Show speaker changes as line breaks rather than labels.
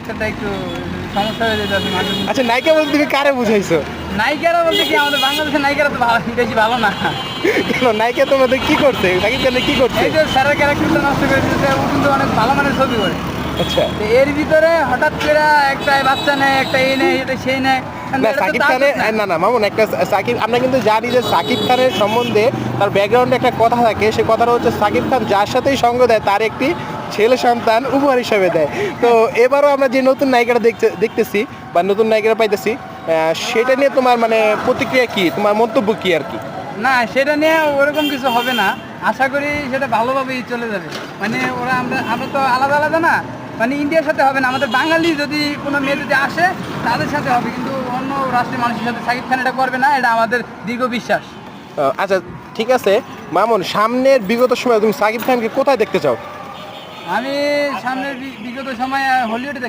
ক্যারেক্টারটা একটু সমস্যা হয়ে যেতেছে মাঝে মধ্যে।
আচ্ছা, নায়িকা বলতে তুমি কারে বুঝাইছো?
নায়িকারা বলতে কি আমাদের বাংলাদেশের নায়িকারা তো বেশি ভালো না।
কেন, নায়িকা তোমাদের কি করছে? সাকিব খানের কি করছে?
এই যে স্যারের ক্যারেক্টারটা নষ্ট করে দিতেছে, ও কিন্তু অনেক ভালো মানের ছবি করে।
আচ্ছা,
তো এর ভিতরে হঠাৎ করে একটা বাচ্চা নেয়, একটা এই নেয়, এটা সেই নেয়।
না
এটা তো
সাকিব
তার
খানের,
দোষ না।
না মামুন, একটা সাকিব, আমরা কিন্তু জানি যে সাকিব খানের সম্বন্ধে তার ব্যাকগ্রাউন্ডে একটা কথা থাকে, সে কথাটা হচ্ছে সাকিব খান যার সাথেই সঙ্গ দেয় তার একটি ছেলে সন্তান উপহার হিসেবে দেয়। তো এবারও আমরা যে নতুন নায়িকাটা দেখতেছি বা নতুন নায়িকাটা পাইতেছি, সেটা নিয়ে তোমার মানে প্রতিক্রিয়া কি, তোমার মন্তব্য কি আর কি?
না, সেটা নিয়ে ওরকম কিছু হবে না। আশা করি সেটা ভালোভাবেই চলে যাবে। মানে ওরা আমরা তো আলাদা আলাদা না, মানে ইন্ডিয়ার সাথে হবে না, আমাদের বাঙালি যদি কোনো মেয়ে যদি আসে তাদের সাথে হবে, কিন্তু অন্য রাষ্ট্রের মানুষের সাথে সাকিব খান এটা করবে না, এটা আমাদের দীর্ঘ বিশ্বাস।
আচ্ছা, ঠিক আছে মামুন, সামনের বিগত সময় তুমি সাকিব খানকে কোথায় দেখতে চাও?
আমি সামনের বিগত সময়ে হলিউডে